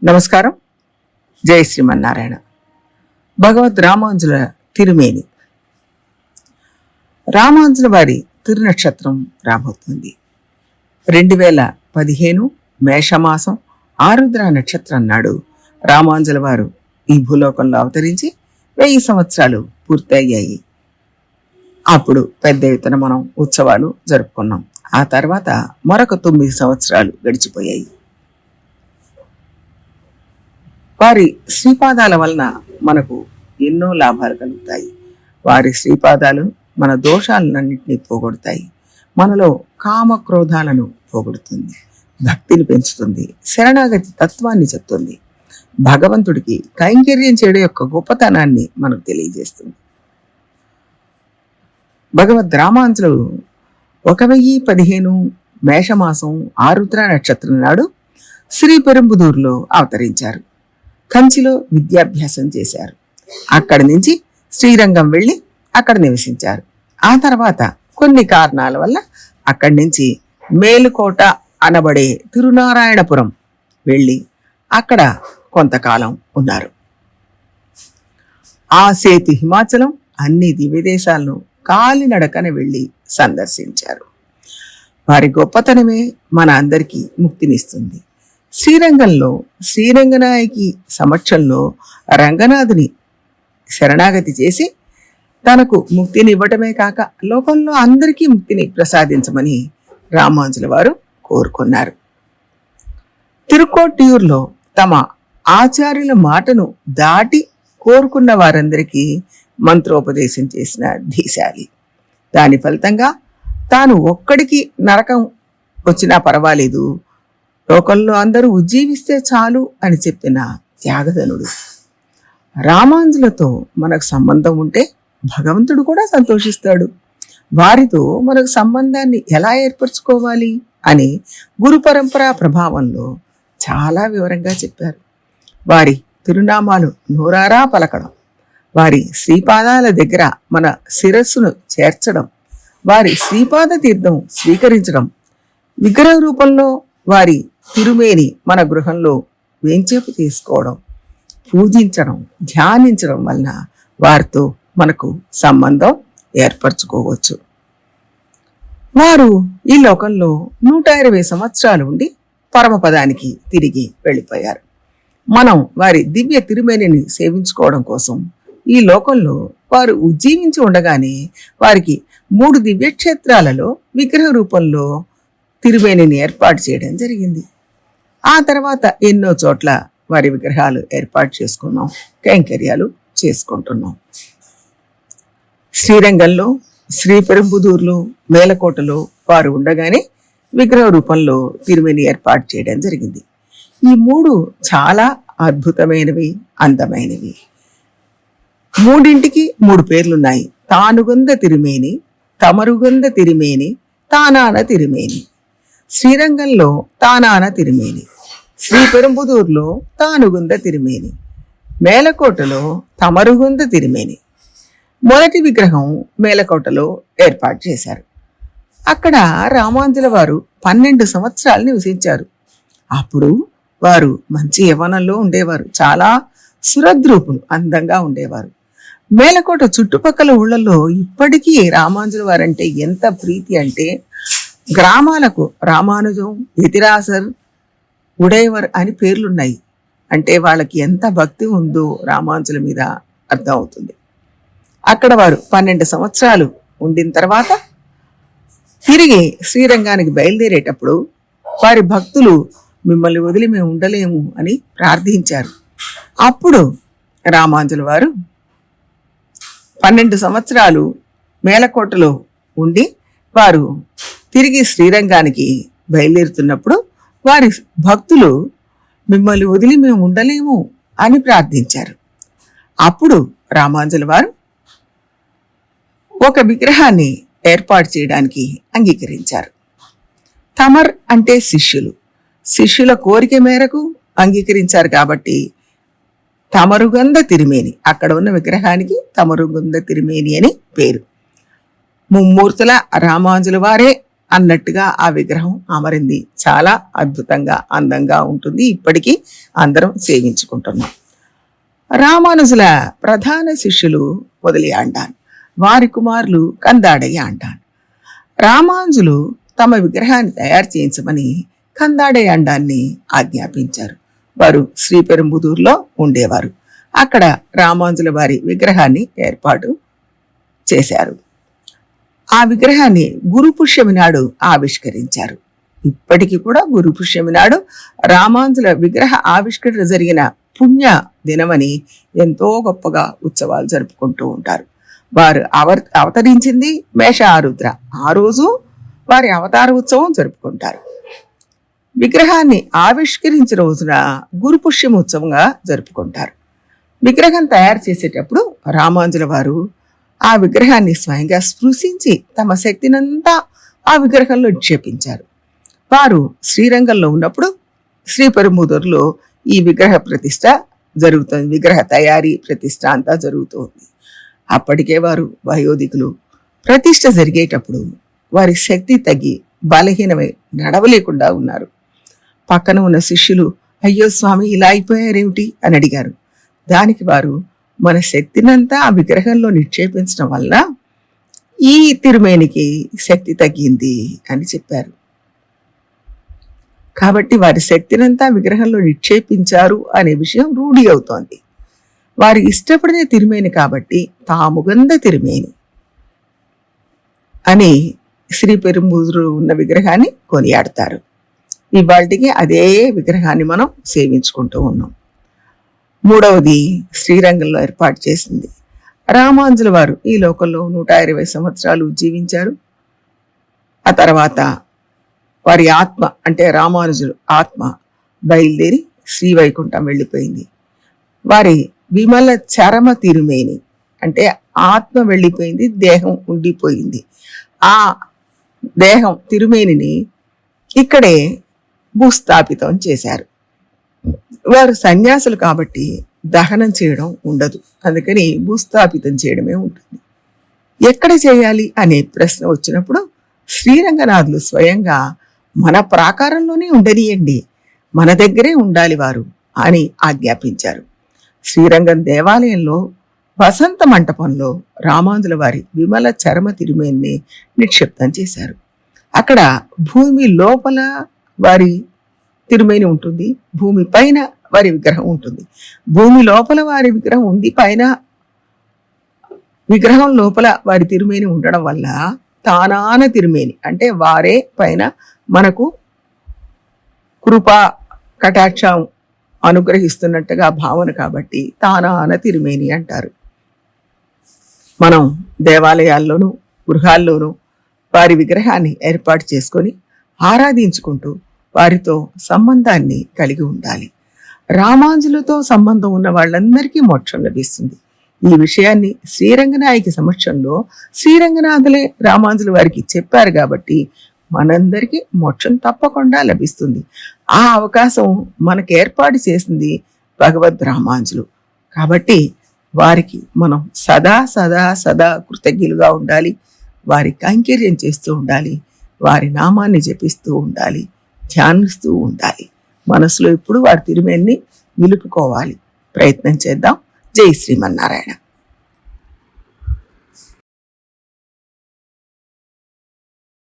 నమస్కారం. జై శ్రీమన్నారాయణ. భగవద్ రామాంజుల తిరుమేని. రామాంజుల వారి తిరునక్షత్రం రాబోతుంది. 2015 మేషమాసం ఆరుద్ర నక్షత్రం నాడు రామాంజుల వారు ఈ భూలోకంలో అవతరించి 1000 సంవత్సరాలు పూర్తయ్యాయి. అప్పుడు పెద్ద ఎత్తున మనం ఉత్సవాలు జరుపుకున్నాం. ఆ తర్వాత మరొక 9 సంవత్సరాలు గడిచిపోయాయి. వారి శ్రీపాదాల వలన మనకు ఎన్నో లాభాలు కలుగుతాయి. వారి శ్రీపాదాలు మన దోషాలన్నింటినీ పోగొడతాయి. మనలో కామ క్రోధాలను పోగొడుతుంది, భక్తిని పెంచుతుంది, శరణాగతి తత్వాన్ని చెప్తుంది, భగవంతుడికి కైంకర్యం చేయడం యొక్క గొప్పతనాన్ని మనకు తెలియజేస్తుంది. భగవద్ రామాంజులు 1015 మేషమాసం ఆరుద్ర నక్షత్రం నాడు శ్రీపెరుంబుదూరులో అవతరించారు. కంచిలో విద్యాభ్యాసం చేశారు. అక్కడి నుంచి శ్రీరంగం వెళ్ళి అక్కడ నివసించారు. ఆ తర్వాత కొన్ని కారణాల వల్ల అక్కడి నుంచి మేలుకోట అనబడే తిరునారాయణపురం వెళ్ళి అక్కడ కొంతకాలం ఉన్నారు. ఆ సేతు హిమాచలం అన్ని దివ్యదేశాలను కాలినడకన వెళ్ళి సందర్శించారు. వారి గొప్పతనమే మన అందరికీ ముక్తినిస్తుంది. శ్రీరంగంలో శ్రీరంగనాయకి సమక్షంలో రంగనాథుని శరణాగతి చేసి తనకు ముక్తిని ఇవ్వటమే కాక లోకంలో అందరికీ ముక్తిని ప్రసాదించమని రామాంజుల వారు కోరుకున్నారు. తిరుకోట్టియూరులో తమ ఆచార్యుల మాటను దాటి కోరుకున్న వారందరికీ మంత్రోపదేశం చేసిన ధీశాలి. దాని ఫలితంగా తాను ఒక్కడికి నరకం వచ్చినా పర్వాలేదు, లోకంలో అందరూ ఉజ్జీవిస్తే చాలు అని చెప్పిన త్యాగధనుడు. రామాంజులతో మనకు సంబంధం ఉంటే భగవంతుడు కూడా సంతోషిస్తాడు. వారితో మనకు సంబంధాన్ని ఎలా ఏర్పరచుకోవాలి అని గురు పరంపరా ప్రభావంలో చాలా వివరంగా చెప్పారు. వారి తిరునామాలు నోరారా పలకడం, వారి శ్రీపాదాల దగ్గర మన శిరస్సును చేర్చడం, వారి శ్రీపాద తీర్థం స్వీకరించడం, విగ్రహ రూపంలో వారి తిరుమేని మన గృహంలో వేంచేపు తీసుకోవడం, పూజించడం, ధ్యానించడం వలన వారితో మనకు సంబంధం ఏర్పరచుకోవచ్చు. వారు ఈ లోకంలో 120 సంవత్సరాలు ఉండి పరమపదానికి తిరిగి వెళ్ళిపోయారు. మనం వారి దివ్య తిరుమేనిని సేవించుకోవడం కోసం ఈ లోకంలో వారు ఉజ్జీవించి ఉండగానే వారికి 3 దివ్యక్షేత్రాలలో విగ్రహ రూపంలో తిరుమేనిని ఏర్పాటు చేయడం జరిగింది. ఆ తర్వాత ఎన్నో చోట్ల వారి విగ్రహాలు ఏర్పాటు చేసుకున్నాం, కైంకర్యాలు చేసుకుంటున్నాం. శ్రీరంగంలో, శ్రీపెరుంబుదూరులో, మేలకోటలో వారు ఉండగానే విగ్రహ రూపంలో తిరుమేని ఏర్పాటు చేయడం జరిగింది. ఈ 3 చాలా అద్భుతమైనవి, అందమైనవి. 3ంటికి 3 పేర్లున్నాయి. తానుగొంద తిరుమేని, తమరుగొంద తిరుమేని, తానాన తిరుమేని. శ్రీరంగంలో తానాన తిరుమేని, శ్రీపెరుంబుదూరులో తానుగుంద తిరుమేని, మేలకోటలో తమరుగుంద తిరుమేని. మొదటి విగ్రహం మేలకోటలో ఏర్పాటు చేశారు. అక్కడ రామాంజుల వారు 12 సంవత్సరాలు నివసించారు. అప్పుడు వారు మంచి యవ్వనంలో ఉండేవారు. చాలా సురద్రూపులు, అందంగా ఉండేవారు. మేలకోట చుట్టుపక్కల ఊళ్ళల్లో ఇప్పటికీ రామాంజుల వారంటే ఎంత ప్రీతి అంటే గ్రామాలకు రామానుజం, యతిరాసర్, ఉడేవర్ అని పేర్లున్నాయి. అంటే వాళ్ళకి ఎంత భక్తి ఉందో రామాంజుల మీద అర్థం అవుతుంది. అక్కడ వారు 12 సంవత్సరాలు ఉండిన తర్వాత తిరిగి శ్రీరంగానికి బయలుదేరేటప్పుడు వారి భక్తులు మిమ్మల్ని వదిలి మేము ఉండలేము అని ప్రార్థించారు. అప్పుడు రామాంజుల వారు 12 సంవత్సరాలు మేలకోటలో ఉండి వారు తిరిగి శ్రీరంగానికి బయలుదేరుతున్నప్పుడు వారి భక్తులు మిమ్మల్ని వదిలి మేము ఉండలేము అని ప్రార్థించారు. అప్పుడు రామాంజుల వారు ఒక విగ్రహాన్ని ఏర్పాటు చేయడానికి అంగీకరించారు. తమర్ అంటే శిష్యులు. శిష్యుల కోరిక మేరకు అంగీకరించారు కాబట్టి తమరుగుంద తిరుమేని, అక్కడ ఉన్న విగ్రహానికి తమరుగుంద తిరుమేని అని పేరు. ముమ్మూర్తుల రామాంజుల వారే అన్నట్టుగా ఆ విగ్రహం అమరింది. చాలా అద్భుతంగా అందంగా ఉంటుంది. ఇప్పటికీ అందరం సేవించుకుంటున్నాం. రామానుజుల ప్రధాన శిష్యులు మొదలియాండాన్, వారి కుమారులు కందాడయ్య అంటాన్. రామానుజులు తమ విగ్రహాన్ని తయారు చేయించమని కందాడయాండాన్ని ఆజ్ఞాపించారు. వారు శ్రీపెరుంబుదూరులో ఉండేవారు. అక్కడ రామానుజుల వారి విగ్రహాన్ని ఏర్పాటు చేశారు. ఆ విగ్రహాన్ని గురు పుష్యమి నాడు ఆవిష్కరించారు. ఇప్పటికీ కూడా గురు పుష్యమి నాడు రామానుజుల విగ్రహ ఆవిష్కరణ జరిగిన పుణ్య దినమని ఎంతో గొప్పగా ఉత్సవాలు జరుపుకుంటూ ఉంటారు. వారు అవతరించింది మేష ఆరుద్ర. ఆ రోజు వారి అవతార ఉత్సవం జరుపుకుంటారు. విగ్రహాన్ని ఆవిష్కరించిన రోజున గురు పుష్యమి ఉత్సవంగా జరుపుకుంటారు. విగ్రహం తయారు చేసేటప్పుడు రామానుజుల వారు ఆ విగ్రహాన్ని స్వయంగా స్పృశించి తమ శక్తినంతా ఆ విగ్రహంలో నిక్షేపించారు. వారు శ్రీరంగంలో ఉన్నప్పుడు శ్రీపెరుంబుదూరులో ఈ విగ్రహ ప్రతిష్ట జరుగుతుంది. విగ్రహ తయారీ ప్రతిష్ట అంతా జరుగుతుంది. అప్పటికే వారు వయోధికులు. ప్రతిష్ట జరిగేటప్పుడు వారి శక్తి తగ్గి బలహీనమై నడవలేకుండా ఉన్నారు. పక్కన ఉన్న శిష్యులు, అయ్యో స్వామి ఇలా అయిపోయారేమిటి అని అడిగారు. దానికి వారు, మన శక్తినంతా ఆ విగ్రహంలో నిక్షేపించడం వల్ల ఈ తిరుమేనికి శక్తి తగ్గింది అని చెప్పారు. కాబట్టి వారి శక్తినంతా విగ్రహంలో నిక్షేపించారు అనే విషయం రూఢి అవుతోంది. వారి ఇష్టపడిన తిరుమేని కాబట్టి తాముగంద తిరుమేని అని శ్రీపెరుంబుదూరు ఉన్న విగ్రహాన్ని కొనియాడతారు. ఇవాళకి అదే విగ్రహాన్ని మనం సేవించుకుంటూ ఉన్నాం. మూడవది శ్రీరంగంలో ఏర్పాటు చేసింది. రామానుజుల వారు ఈ లోకంలో 120 సంవత్సరాలు జీవించారు. ఆ తర్వాత వారి ఆత్మ అంటే రామానుజులు ఆత్మ బయలుదేరి శ్రీవైకుంఠం వెళ్ళిపోయింది. వారి విమల చరమ తిరుమేని అంటే ఆత్మ వెళ్ళిపోయింది, దేహం ఉండిపోయింది. ఆ దేహం తిరుమేనిని ఇక్కడే భూస్థాపితం చేశారు. వారు సన్యాసులు కాబట్టి దహనం చేయడం ఉండదు, అందుకని భూస్థాపితం చేయడమే ఉంటుంది. ఎక్కడ చేయాలి అనే ప్రశ్న వచ్చినప్పుడు శ్రీరంగనాథులు స్వయంగా మన ప్రాకారంలోనే ఉండనియండి, మన దగ్గరే ఉండాలి వారు అని ఆజ్ఞాపించారు. శ్రీరంగం దేవాలయంలో వసంత మంటపంలో రామానుజుల వారి విమల చరమ తిరుమేని నిక్షిప్తం చేశారు. అక్కడ భూమి లోపల వారి తిరుమేని ఉంటుంది, భూమి పైన వారి విగ్రహం ఉంటుంది. భూమి లోపల వారి విగ్రహం ఉంది, పైన విగ్రహం లోపల వారి తిరుమేని ఉండడం వల్ల తానాన తిరుమేని అంటే వారే పైన మనకు కృపా కటాక్షం అనుగ్రహిస్తున్నట్టుగా భావన కాబట్టి తానాన తిరుమేని అంటారు. మనం దేవాలయాల్లోనూ గృహాల్లోనూ వారి విగ్రహాన్ని ఏర్పాటు చేసుకొని ఆరాధించుకుంటూ వారితో సంబంధాన్ని కలిగి ఉండాలి. రామానుజులతో సంబంధం ఉన్న వాళ్ళందరికీ మోక్షం లభిస్తుంది. ఈ విషయాన్ని శ్రీరంగనాయకి సమక్షంలో శ్రీరంగనాథులే రామానుజుల వారికి చెప్పారు కాబట్టి మనందరికీ మోక్షం తప్పకుండా లభిస్తుంది. ఆ అవకాశం మనకు ఏర్పాటు చేసింది భగవద్ రామానుజులు కాబట్టి వారికి మనం సదా సదా సదా కృతజ్ఞులుగా ఉండాలి. వారి కైంకర్యం చేస్తూ ఉండాలి, వారి నామాన్ని జపిస్తూ ఉండాలి, ధ్యానిస్తూ ఉండాలి. మనసులో ఇప్పుడు వారి తిరుమేని నిలుపుకోవాలి. ప్రయత్నం చేద్దాం. జై శ్రీమన్నారాయణ.